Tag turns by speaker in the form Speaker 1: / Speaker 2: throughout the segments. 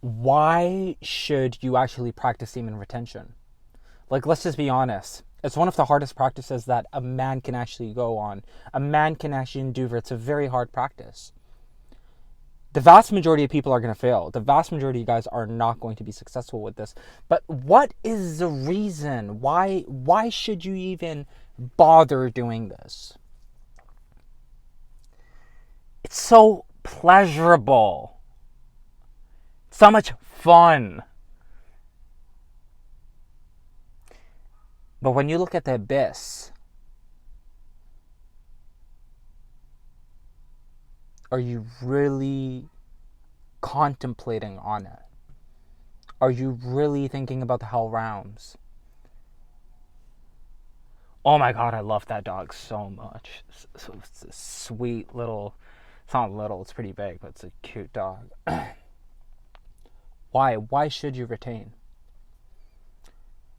Speaker 1: why should you actually practice semen retention? Like, let's just be honest. It's one of the hardest practices that a man can actually go on. A man can actually endure. It's a very hard practice. The vast majority of people are going to fail. The vast majority of you guys are not going to be successful with this. But what is the reason? Why should you even bother doing this? It's so pleasurable. So much fun. But when you look at the abyss, are you really contemplating on it? Are you really thinking about the hell rounds? Oh my god, I love that dog so much. It's a sweet little, it's not little, it's pretty big, but it's a cute dog. Why should you retain?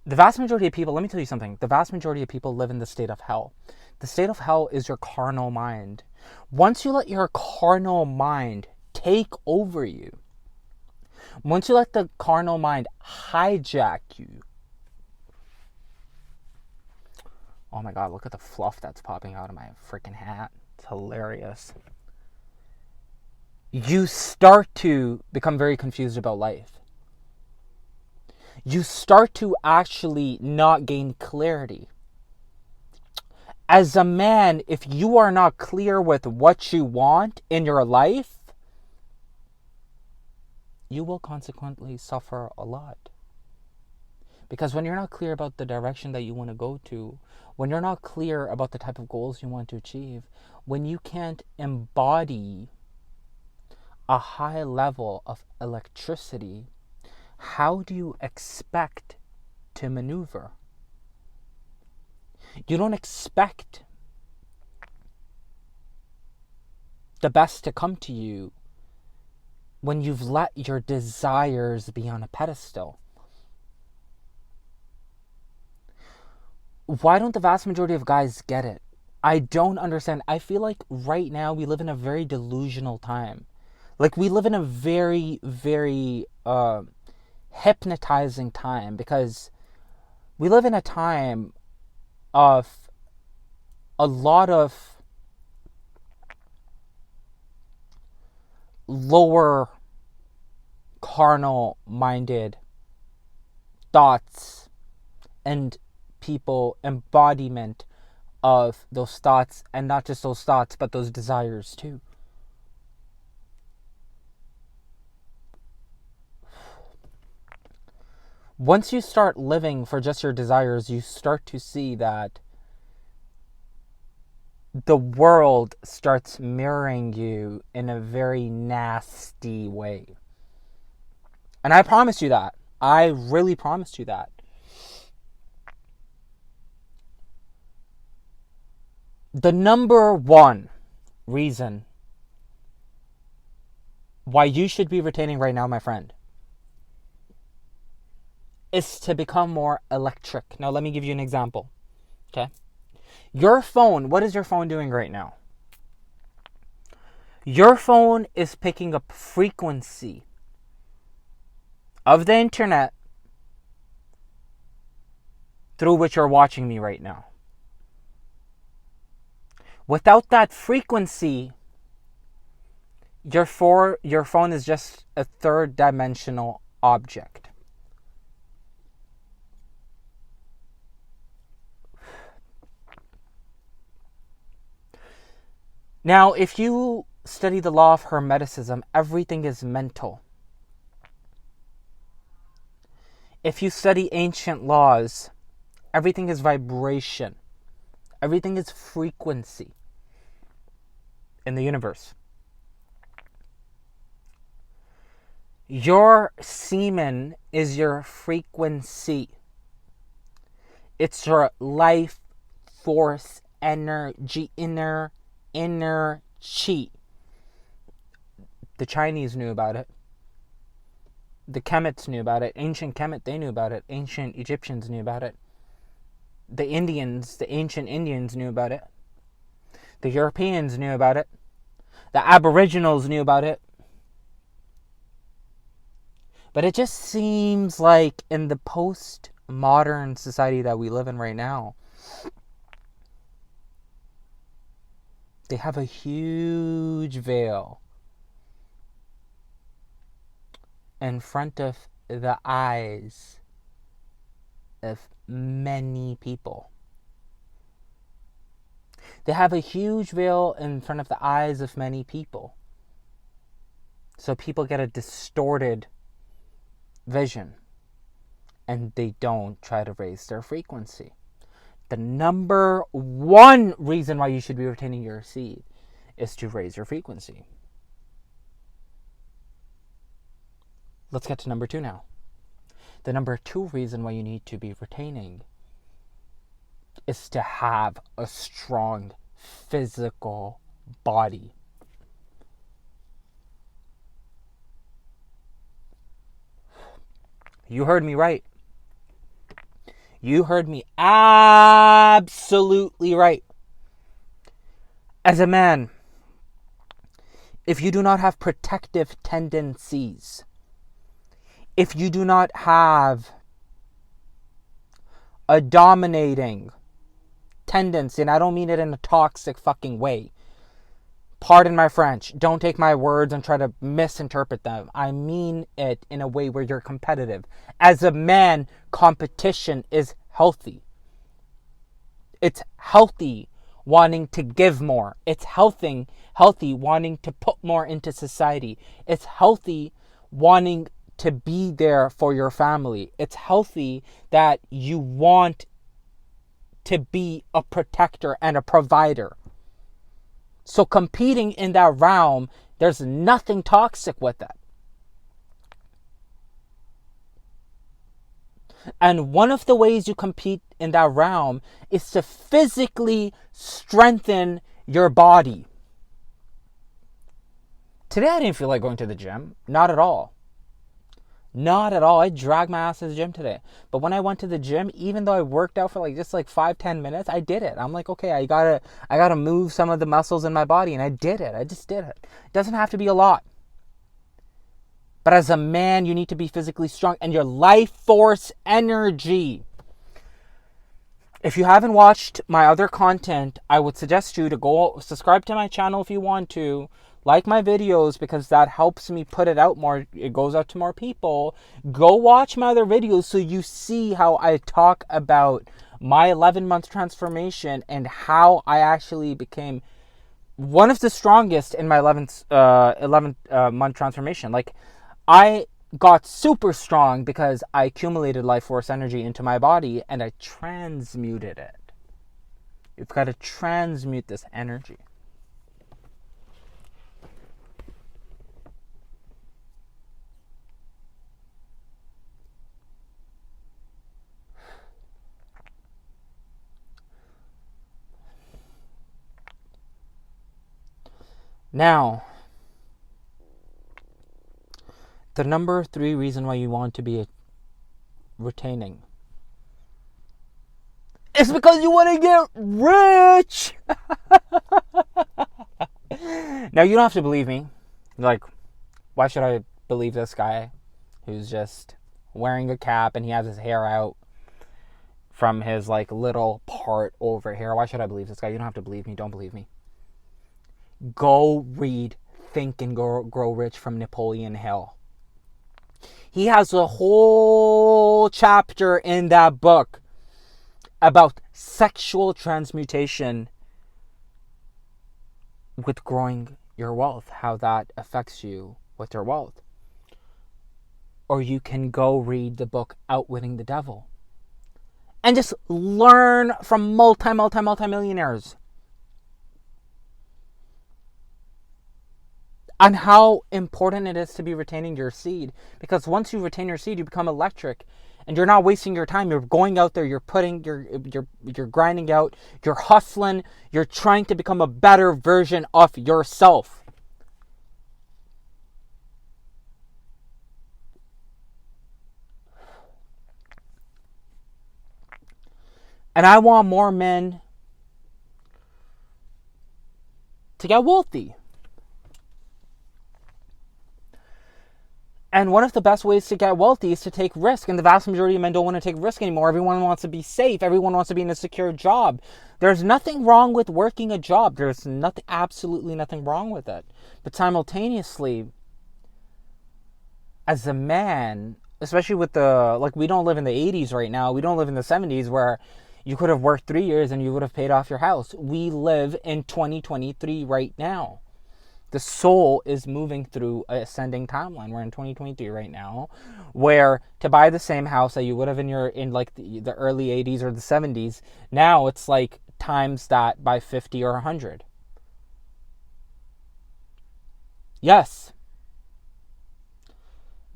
Speaker 1: The vast majority of people, let me tell you something, the vast majority of people live in the state of hell. The state of hell is your carnal mind. Once you let your carnal mind take over you, once you let the carnal mind hijack you, oh my god, look at the fluff that's popping out of my freaking hat. It's hilarious. You start to become very confused about life. You start to actually not gain clarity. As a man, if you are not clear with what you want in your life, you will consequently suffer a lot. Because when you're not clear about the direction that you want to go to, when you're not clear about the type of goals you want to achieve, when you can't embody a high level of electricity, how do you expect to maneuver? You don't expect the best to come to you when you've let your desires be on a pedestal. Why don't the vast majority of guys get it? I don't understand. I feel like right now we live in a very delusional time. Like, we live in a very, very hypnotizing time, because we live in a time of a lot of lower carnal minded thoughts and people embodiment of those thoughts, and not just those thoughts but those desires too. Once you start living for just your desires, you start to see that the world starts mirroring you in a very nasty way. And I promise you that. I really promise you that. The number one reason why you should be retaining right now, my friend, is to become more electric. Now, let me give you an example. Okay? Your phone, what is your phone doing right now? Your phone is picking up frequency of the internet through which you're watching me right now. Without that frequency, your phone is just a third-dimensional object. Now, if you study the law of Hermeticism, everything is mental. If you study ancient laws, everything is vibration. Everything is frequency in the universe. Your semen is your frequency. It's your life force, energy, inner chi. The Chinese knew about it. The Kemets knew about it. Ancient Kemet, they knew about it. Ancient Egyptians knew about it. The Indians, the ancient Indians knew about it. The Europeans knew about it. The Aboriginals knew about it. But it just seems like in the post-modern society that we live in right now, they have a huge veil in front of the eyes of many people. They have a huge veil in front of the eyes of many people. So people get a distorted vision and they don't try to raise their frequency. The number one reason why you should be retaining your seed is to raise your frequency. Let's get to number 2 now. The number 2 reason why you need to be retaining is to have a strong physical body. You heard me right. You heard me absolutely right. As a man, if you do not have protective tendencies, if you do not have a dominating tendency, and I don't mean it in a toxic fucking way. Pardon my French. Don't take my words and try to misinterpret them. I mean it in a way where you're competitive. As a man, competition is healthy. It's healthy wanting to give more. It's healthy wanting to put more into society. It's healthy wanting to be there for your family. It's healthy that you want to be a protector and a provider. So competing in that realm, there's nothing toxic with that. And one of the ways you compete in that realm is to physically strengthen your body. Today I didn't feel like going to the gym. Not at all. Not at all. I dragged my ass to the gym today. But when I went to the gym, even though I worked out for just 5-10 minutes, I did it. I'm like, okay, I gotta move some of the muscles in my body, and I did it. I just did it. It doesn't have to be a lot. But as a man, you need to be physically strong, and your life force energy. If you haven't watched my other content, I would suggest you to go subscribe to my channel if you want to. Like my videos, because that helps me put it out more. It goes out to more people. Go watch my other videos so you see how I talk about my 11-month transformation and how I actually became one of the strongest in my 11th month transformation. I got super strong because I accumulated life force energy into my body and I transmuted it. You've got to transmute this energy. Now, the number 3 reason why you want to be retaining is because you want to get rich. Now, you don't have to believe me. Why should I believe this guy who's just wearing a cap and he has his hair out from his little part over here? Why should I believe this guy? You don't have to believe me. Don't believe me. Go read Think and Grow Rich from Napoleon Hill. He has a whole chapter in that book about sexual transmutation with growing your wealth, how that affects you with your wealth. Or you can go read the book Outwitting the Devil and just learn from multi-millionaires on how important it is to be retaining your seed. Because once you retain your seed, you become electric. And you're not wasting your time. You're going out there, you're grinding out, you're hustling, you're trying to become a better version of yourself. And I want more men to get wealthy. And one of the best ways to get wealthy is to take risk. And the vast majority of men don't want to take risk anymore. Everyone wants to be safe. Everyone wants to be in a secure job. There's nothing wrong with working a job. There's nothing, absolutely nothing wrong with it. But simultaneously, as a man, especially with we don't live in the 80s right now. We don't live in the 70s where you could have worked 3 years and you would have paid off your house. We live in 2023 right now. The soul is moving through a ascending timeline. We're in 2023 right now, where to buy the same house that you would have in the early 80s or the 70s, now it's like times that by 50 or 100. Yes.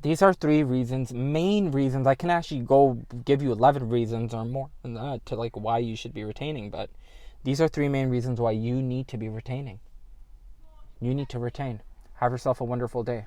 Speaker 1: These are 3 reasons, main reasons. I can actually go give you 11 reasons or more than that to why you should be retaining, but these are 3 main reasons why you need to be retaining. You need to retain. Have yourself a wonderful day.